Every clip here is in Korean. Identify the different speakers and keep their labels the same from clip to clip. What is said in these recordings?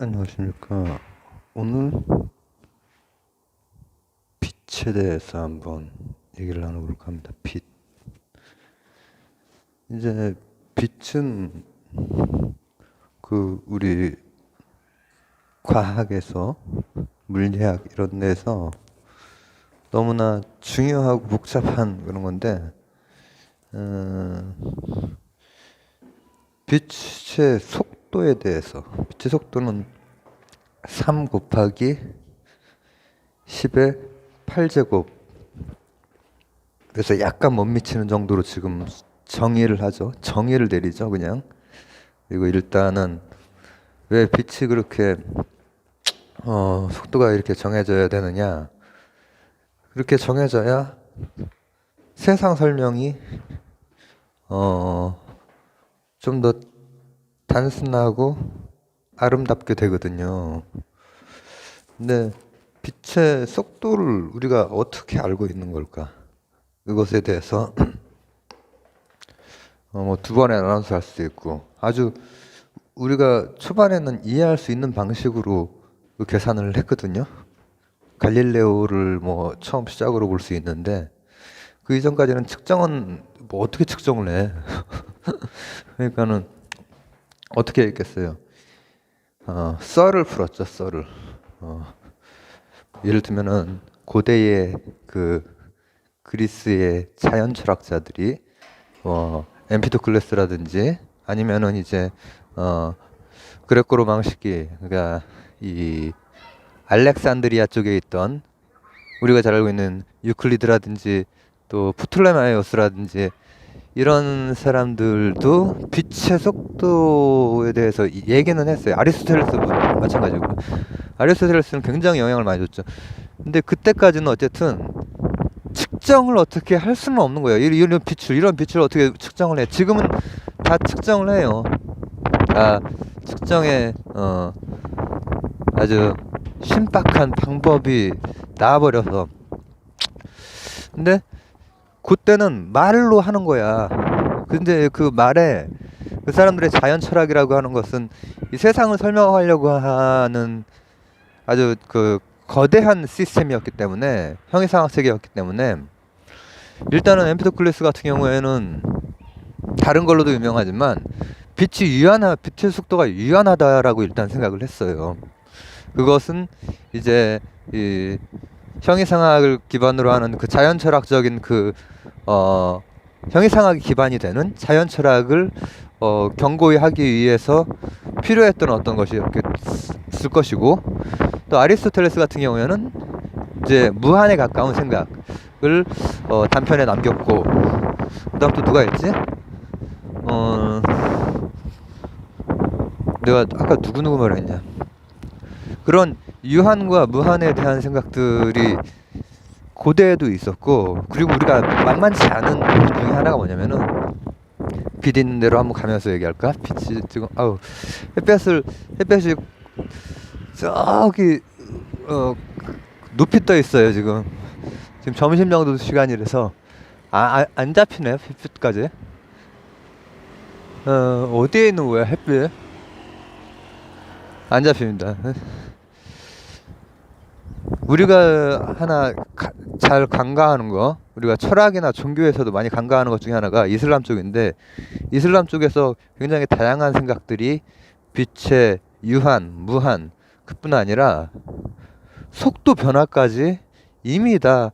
Speaker 1: 안녕하십니까. 오늘 빛에 대해서 한번 얘기를 나눠볼까 합니다. 빛. 이제 빛은 우리 과학에서 물리학 이런 데서 너무나 중요하고 복잡한 그런 건데, 어, 빛의 속도에 대해서, 빛의 속도는 3 곱하기 10의 8제곱, 그래서 약간 못 미치는 정도로 지금 정의를 하죠. 정의를 내리죠, 그냥. 그리고 일단은 왜 빛이 그렇게 속도가 이렇게 정해져야 되느냐? 그렇게 정해져야 세상 설명이 좀 더 단순하고 아름답게 되거든요. 근데 빛의 속도를 우리가 어떻게 알고 있는 걸까? 그것에 대해서 뭐 두 번에 나눠서 할 수도 있고, 아주 우리가 초반에는 이해할 수 있는 방식으로 그 계산을 했거든요. 갈릴레오를 뭐 처음 시작으로 볼 수 있는데, 그 이전까지는 측정은 뭐 어떻게 측정을 해? 그러니까는 어떻게 했겠어요? 썰을 풀었죠, 썰을. 예를 들면은 고대의 그 그리스의 자연 철학자들이 엠피도클레스라든지 아니면은 이제 그레코 로마 시기, 그러니까 이 알렉산드리아 쪽에 있던 우리가 잘 알고 있는 유클리드라든지 또 프톨레마이오스라든지 이런 사람들도 빛의 속도에 대해서 얘기는 했어요. 아리스토텔레스도 마찬가지고. 아리스토텔레스는 굉장히 영향을 많이 줬죠. 근데 그때까지는 어쨌든 측정을 어떻게 할 수는 없는 거예요. 이런 빛을 어떻게 측정을 해? 지금은 다 측정을 해요. 다 측정에 아주 신박한 방법이 나와버려서. 근데 그때는 말로 하는 거야. 근데 그 말에 그 사람들의 자연 철학이라고 하는 것은 이 세상을 설명하려고 하는 아주 그 거대한 시스템이었기 때문에, 형이상학 세계였기 때문에, 일단은 엠피도클레스 같은 경우에는 다른 걸로도 유명하지만 빛의 속도가 유한하다라고 일단 생각을 했어요. 그것은 이제 이 형이상학을 기반으로 하는 그 자연철학적인 형이상학이 기반이 되는 자연철학을 견고히 하기 위해서 필요했던 어떤 것이었을 것이고, 또 아리스토텔레스 같은 경우에는 이제 무한에 가까운 생각을 단편에 남겼고, 그다음 또 누가 있지? 내가 아까 누구 말을 했냐? 그런 유한과 무한에 대한 생각들이 고대에도 있었고, 그리고 우리가 만만치 않은 것 중에 하나가 뭐냐면은, 빛 있는 대로 한번 가면서 얘기할까? 빛이 지금 햇볕이 저기 높이 떠 있어요. 지금 점심 정도 시간이라서 안 잡히네, 햇빛까지. 어디에 있는 거야, 햇빛? 안 잡힙니다. 우리가 하나 잘 간과하는 거, 우리가 철학이나 종교에서도 많이 간과하는 것 중에 하나가 이슬람 쪽인데, 이슬람 쪽에서 굉장히 다양한 생각들이 빛의 유한, 무한, 그뿐 아니라 속도 변화까지 이미 다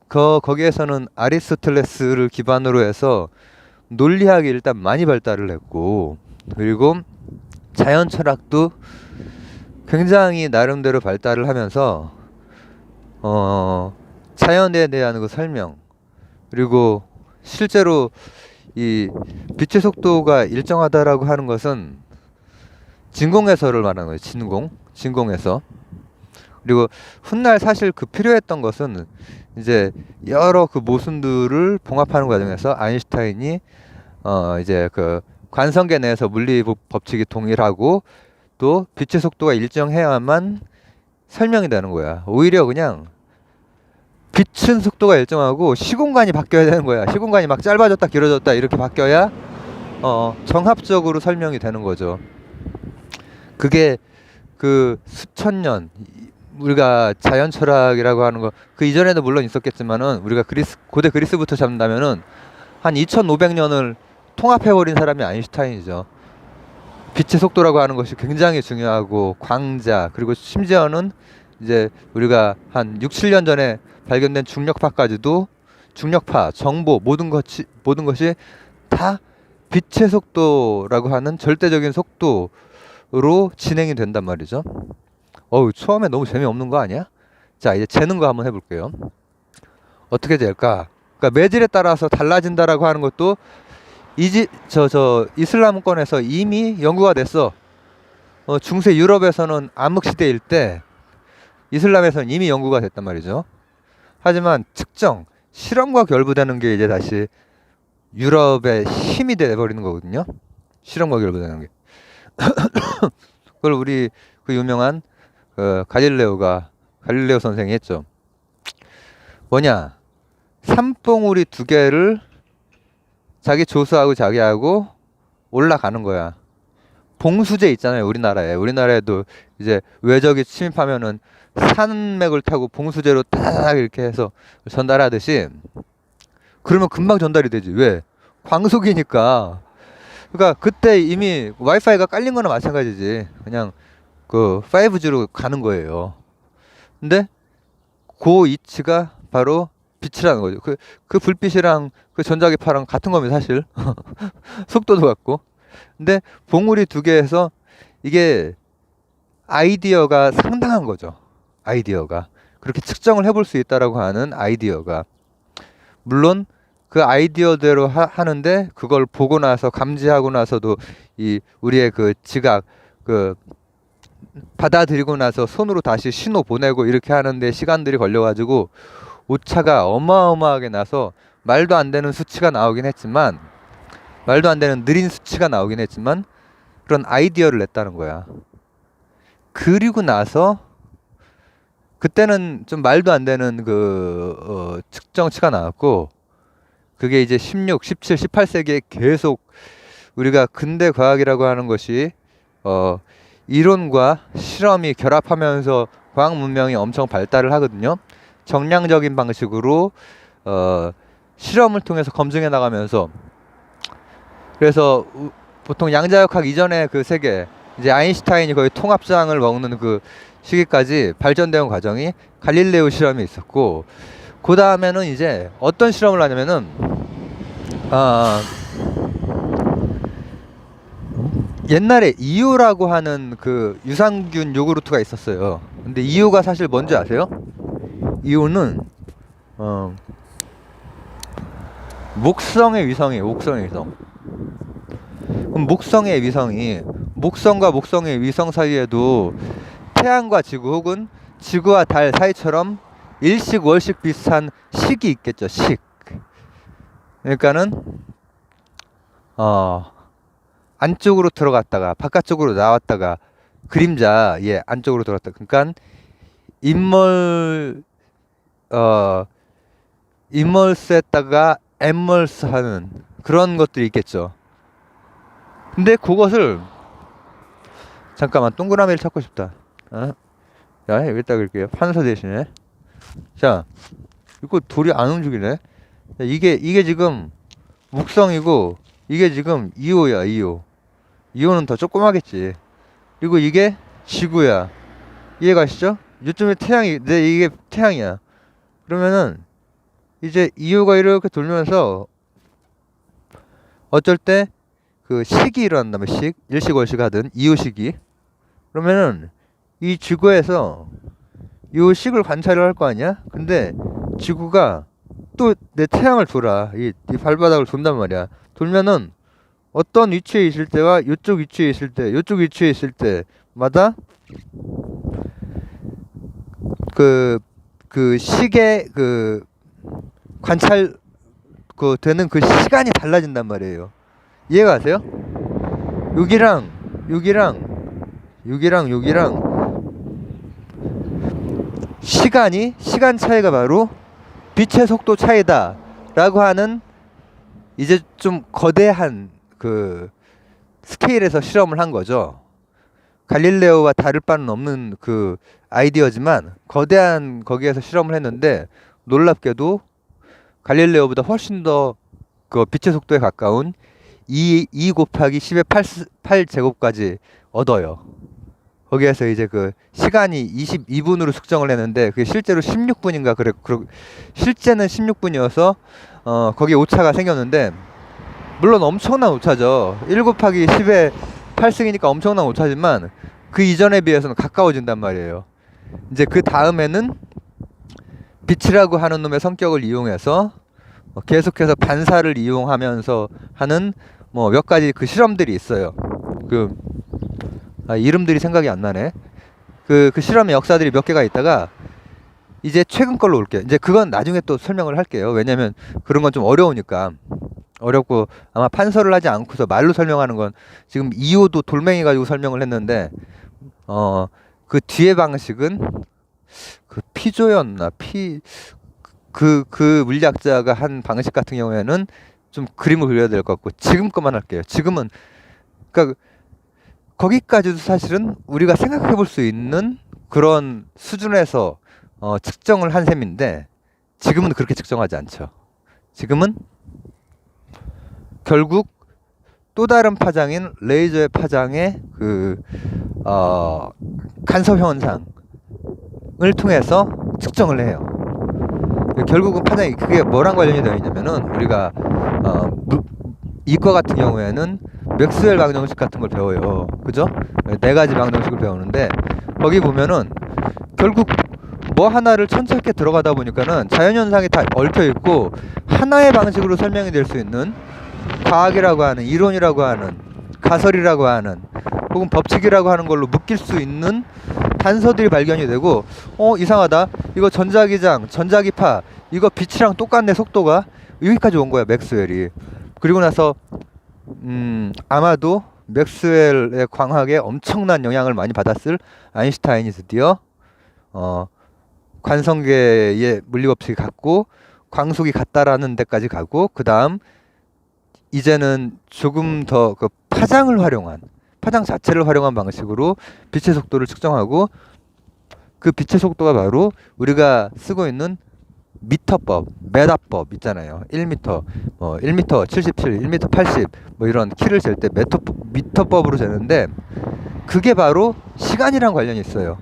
Speaker 1: 거기에서는 아리스토텔레스를 기반으로 해서 논리학이 일단 많이 발달을 했고, 그리고 자연 철학도 굉장히 나름대로 발달을 하면서 자연에 대한 그 설명, 그리고 실제로 이 빛의 속도가 일정하다라고 하는 것은 진공해설을 말하는 거예요. 진공해설. 그리고 훗날 사실 필요했던 것은 이제 여러 그 모순들을 봉합하는 과정에서 아인슈타인이 이제 그 관성계 내에서 물리 법칙이 동일하고 또 빛의 속도가 일정해야만 설명이 되는 거야. 오히려 그냥 빛은 속도가 일정하고 시공간이 바뀌어야 되는 거야. 시공간이 막 짧아졌다 길어졌다 이렇게 바뀌어야 정합적으로 설명이 되는 거죠. 그게 그 수천 년 우리가 자연 철학이라고 하는 거 그 이전에도 물론 있었겠지만은 우리가 고대 그리스부터 잡는다면은 한 2500년을 통합해버린 사람이 아인슈타인이죠. 빛의 속도라고 하는 것이 굉장히 중요하고 광자 그리고 심지어는 이제 우리가 한 6, 7년 전에 발견된 중력파까지도 중력파, 정보 모든 것이 다 빛의 속도라고 하는 절대적인 속도로 진행이 된단 말이죠. 처음에 너무 재미없는 거 아니야? 자, 이제 재는 거 한번 해볼게요. 어떻게 될까? 그러니까 매질에 따라서 달라진다라고 하는 것도 이슬람권에서 이미 연구가 됐어. 중세 유럽에서는 암흑시대일 때 이슬람에서는 이미 연구가 됐단 말이죠. 하지만 측정, 실험과 결부되는 게 이제 다시 유럽의 힘이 돼버리는 거거든요. 실험과 결부되는 게. 그걸 우리 그 유명한 갈릴레오 선생이 했죠. 뭐냐? 산봉우리 두 개를 자기 조수하고 자기하고 올라가는 거야. 봉수제 있잖아요. 우리나라에도 이제 외적이 침입하면은 산맥을 타고 봉수제로 딱 이렇게 해서 전달하듯이 그러면 금방 전달이 되지. 왜? 광속이니까. 그러니까 그때 이미 와이파이가 깔린 거나 마찬가지지. 그냥 그 5G로 가는 거예요. 근데 그 이치가 바로 빛이라는 거죠. 그 불빛이랑 그 전자기파랑 같은 겁니다, 사실. 속도도 같고. 근데 봉우리 두 개에서 이게 아이디어가 상당한 거죠. 아이디어가. 그렇게 측정을 해볼 수 있다라고 하는 아이디어가. 물론 그 아이디어대로 하는데 그걸 보고 나서 감지하고 나서도 우리의 그 지각, 받아들이고 나서 손으로 다시 신호 보내고 이렇게 하는데 시간들이 걸려가지고 오차가 어마어마하게 나서 말도 안 되는 수치가 나오긴 했지만 말도 안 되는 느린 수치가 나오긴 했지만 그런 아이디어를 냈다는 거야. 그리고 나서 그때는 좀 말도 안 되는 측정치가 나왔고 그게 이제 16, 17, 18세기에 계속 우리가 근대 과학이라고 하는 것이 이론과 실험이 결합하면서 과학 문명이 엄청 발달을 하거든요. 정량적인 방식으로 실험을 통해서 검증해 나가면서 그래서 보통 양자역학 이전의 그 세계 이제 아인슈타인이 거의 통합장을 먹는 그 시기까지 발전되는 과정이 갈릴레오 실험이 있었고 그 다음에는 이제 어떤 실험을 하냐면은 옛날에 이오라고 하는 그 유산균 요구르트가 있었어요. 근데 이오가 사실 뭔지 아세요? 이오는 목성의 위성이에요. 목성의 위성. 그럼 목성의 위성이 목성과 목성의 위성 사이에도 태양과 지구 혹은 지구와 달 사이처럼 일식 월식 비슷한 식이 있겠죠. 식. 그러니까는 안쪽으로 들어갔다가 바깥쪽으로 나왔다가 그림자 안쪽으로 들어갔다. 그러니까 인멀스했다가 엠멀스 하는 그런 것들이 있겠죠. 근데 그것을 잠깐만 동그라미를 찾고 싶다. 자, 여기다 그릴게요. 판서 대신에. 자, 이거 돌이 안 움직이네. 자, 이게 지금 목성이고 이게 지금 이오야. 이오는 더 조그마겠지. 그리고 이게 지구야. 이해가시죠? 요즘에 태양이 이게 태양이야. 그러면은 이제 이오가 이렇게 돌면서 어쩔 때 그 식이 일어난다면 일식월식 하든 이오식이 그러면은 이 지구에서 이 식을 관찰을 할 거 아니야? 근데 지구가 또 내 태양을 돌아 이 발바닥을 돈단 말이야. 돌면은 어떤 위치에 있을 때와 이쪽 위치에 있을 때, 이쪽 위치에 있을 때마다 그 식의 관찰 되는 그 시간이 달라진단 말이에요. 이해가 가세요? 여기랑 시간 차이가 바로 빛의 속도 차이다 라고 하는 이제 좀 거대한 그 스케일에서 실험을 한 거죠. 갈릴레오와 다를 바는 없는 그 아이디어지만 거대한 거기에서 실험을 했는데 놀랍게도 갈릴레오보다 훨씬 더 그 빛의 속도에 가까운 2 곱하기 10의 8제곱까지 얻어요. 거기에서 이제 그 시간이 22분으로 측정을 했는데 그게 실제로 16분인가 그래. 실제는 16분이어서 거기에 오차가 생겼는데 물론 엄청난 오차죠. 1 곱하기 10의 8승이니까 엄청난 오차지만 그 이전에 비해서는 가까워진단 말이에요. 이제 그 다음에는 빛이라고 하는 놈의 성격을 이용해서 계속해서 반사를 이용하면서 하는 뭐 몇 가지 그 실험들이 있어요. 이름들이 생각이 안 나네. 그 실험의 역사들이 몇 개가 있다가 이제 최근 걸로 올게요. 이제 그건 나중에 또 설명을 할게요. 왜냐면 그런 건 좀 어려우니까. 어렵고 아마 판서를 하지 않고서 말로 설명하는 건 지금 이호도 돌멩이 가지고 설명을 했는데 그 뒤에 방식은 그 피조였나 그 물리학자가 한 방식 같은 경우에는 좀 그림을 그려야 될 것 같고 지금 것만 할게요. 지금은 그러니까 거기까지도 사실은 우리가 생각해 볼 수 있는 그런 수준에서 측정을 한 셈인데 지금은 그렇게 측정하지 않죠. 지금은 결국 또 다른 파장인 레이저의 파장의 그 간섭 현상을 통해서 측정을 해요. 결국은 파장이 그게 뭐랑 관련이 되어 있냐면은 우리가 이과 같은 경우에는 맥스웰 방정식 같은 걸 배워요. 그죠? 네 가지 방정식을 배우는데 거기 보면은 결국 뭐 하나를 천천히 들어가다 보니까는 자연현상이 다 얽혀 있고 하나의 방식으로 설명이 될 수 있는 과학이라고 하는 이론이라고 하는 가설이라고 하는 혹은 법칙이라고 하는 걸로 묶일 수 있는 단서들이 발견이 되고 이상하다. 이거 전자기장, 전자기파 이거 빛이랑 똑같네 속도가 여기까지 온 거야 맥스웰이. 그리고 나서 아마도 맥스웰의 광학에 엄청난 영향을 많이 받았을 아인슈타인이 드디어 관성계의 물리법칙이 같고 광속이 같다라는 데까지 가고 그 다음 이제는 조금 더 그 파장 자체를 활용한 방식으로 빛의 속도를 측정하고 그 빛의 속도가 바로 우리가 쓰고 있는 미터법, 메다법 있잖아요. 1m, 1m 77, 1m 80 뭐 이런 키를 잴 때 미터법으로 재는데 그게 바로 시간이랑 관련이 있어요.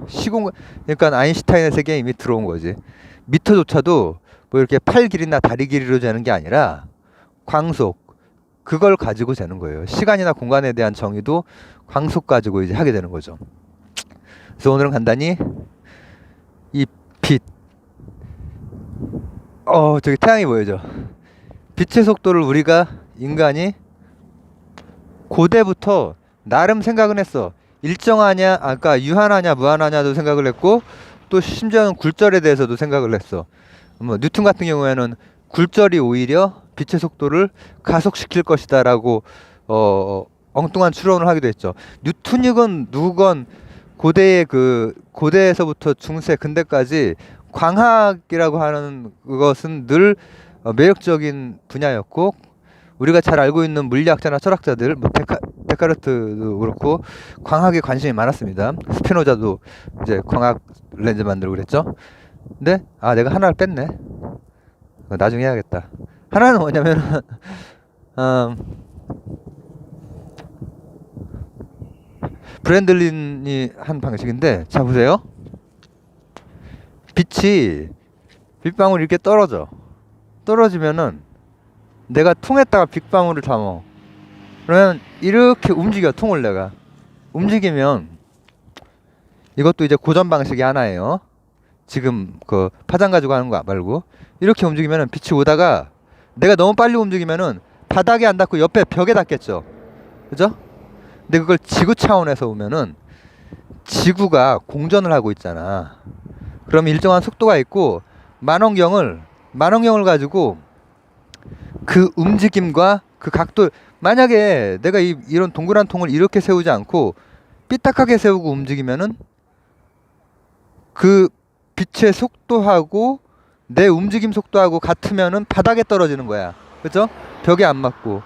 Speaker 1: 그러니까 아인슈타인의 세계에 이미 들어온 거지. 미터조차도 뭐 이렇게 팔 길이나 다리 길이로 재는 게 아니라 광속 그걸 가지고 재는 거예요. 시간이나 공간에 대한 정의도 광속 가지고 이제 하게 되는 거죠. 그래서 오늘은 간단히 이 빛, 저기 태양이 보여져. 빛의 속도를 우리가 인간이 고대부터 나름 생각은 했어. 일정하냐, 아까 유한하냐, 무한하냐도 생각을 했고, 또 심지어는 굴절에 대해서도 생각을 했어. 뭐 뉴턴 같은 경우에는 굴절이 오히려 빛의 속도를 가속시킬 것이다라고 엉뚱한 추론을 하기도 했죠. 뉴턴이건 누구건 고대에서부터 중세 근대까지 광학이라고 하는 그것은 늘 매력적인 분야였고 우리가 잘 알고 있는 물리학자나 철학자들 뭐 데카르트도 그렇고 광학에 관심이 많았습니다. 스피노자도 이제 광학 렌즈 만들고 그랬죠. 근데 내가 하나를 뺐네. 나중에 해야겠다. 하나는 뭐냐면 브랜들린이 한 방식인데 자 보세요. 빛이 빗방울이 이렇게 떨어지면은 내가 통에다가 빗방울을 담아. 그러면 이렇게 움직여. 통을 내가 움직이면 이것도 이제 고전 방식이 하나예요. 지금 그 파장 가지고 하는 거 말고 이렇게 움직이면은 빛이 오다가 내가 너무 빨리 움직이면은 바닥에 안 닿고 옆에 벽에 닿겠죠. 그죠? 근데 그걸 지구 차원에서 보면은 지구가 공전을 하고 있잖아. 그럼 일정한 속도가 있고 만원경을 가지고 그 움직임과 그 각도 만약에 내가 이런 동그란 통을 이렇게 세우지 않고 삐딱하게 세우고 움직이면은 그 빛의 속도하고 내 움직임 속도하고 같으면은 바닥에 떨어지는 거야. 그죠? 벽에 안 맞고.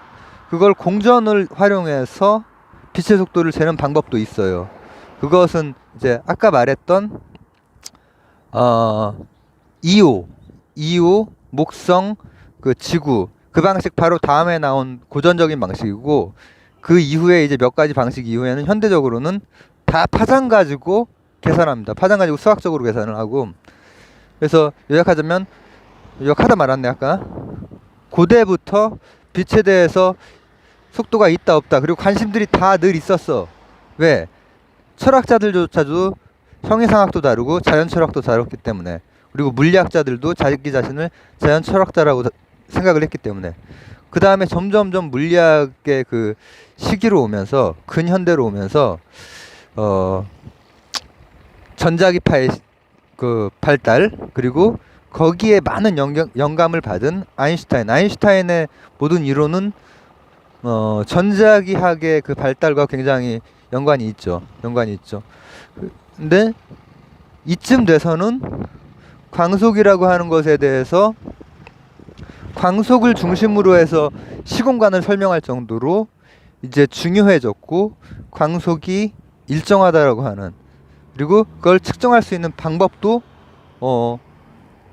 Speaker 1: 그걸 공전을 활용해서 빛의 속도를 재는 방법도 있어요. 그것은 이제 아까 말했던 2호, 목성, 그 지구, 그 방식 바로 다음에 나온 고전적인 방식이고, 그 이후에 이제 몇 가지 방식 이후에는 현대적으로는 다 파장 가지고 계산합니다. 파장 가지고 수학적으로 계산을 하고. 그래서 요약하다 말았네 아까. 고대부터 빛에 대해서 속도가 있다 없다, 그리고 관심들이 다 늘 있었어. 왜? 철학자들조차도 형이상학도 다루고 자연철학도 다뤘기 때문에, 그리고 물리학자들도 자기 자신을 자연철학자라고 생각을 했기 때문에. 그 다음에 점점점 물리학의 그 시기로 오면서, 근현대로 오면서 전자기파의 그 발달, 그리고 거기에 많은 영감을 받은 아인슈타인의 모든 이론은 전자기학의 그 발달과 굉장히 연관이 있죠. 근데 이쯤 돼서는 광속이라고 하는 것에 대해서, 광속을 중심으로 해서 시공간을 설명할 정도로 이제 중요해졌고, 광속이 일정하다라고 하는, 그리고 그걸 측정할 수 있는 방법도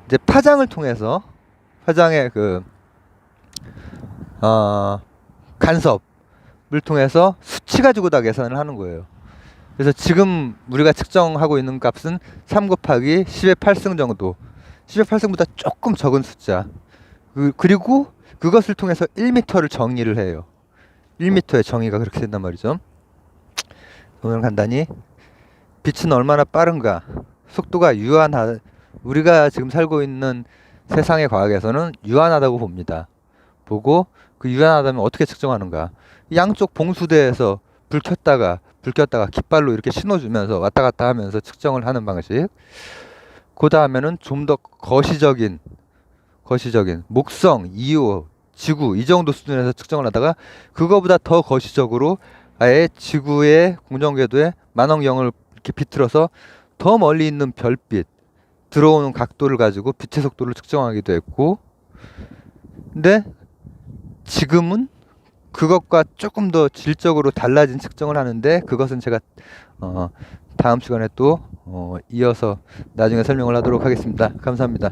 Speaker 1: 이제 파장을 통해서, 파장의 그 간섭을 통해서 수치 가지고 다 계산을 하는 거예요. 그래서 지금 우리가 측정하고 있는 값은 3 곱하기 10의 8승 정도, 10의 8승보다 조금 적은 숫자. 그리고 그것을 통해서 1m를 정의를 해요. 1m의 정의가 그렇게 된단 말이죠. 오늘 간단히 빛은 얼마나 빠른가, 속도가 우리가 지금 살고 있는 세상의 과학에서는 유한하다고 봅니다. 보고 그 유한하다면 어떻게 측정하는가. 양쪽 봉수대에서 불 켰다가 깃발로 이렇게 신호주면서 왔다 갔다 하면서 측정을 하는 방식. 그 다음에는 좀 더 거시적인 목성, 2호, 지구 이 정도 수준에서 측정을 하다가, 그거보다 더 거시적으로 아예 지구의 공정궤도에 만원경을 이렇게 비틀어서 더 멀리 있는 별빛 들어오는 각도를 가지고 빛의 속도를 측정하기도 했고. 근데 지금은 그것과 조금 더 질적으로 달라진 측정을 하는데, 그것은 제가 다음 시간에 또 이어서 나중에 설명을 하도록 하겠습니다. 감사합니다.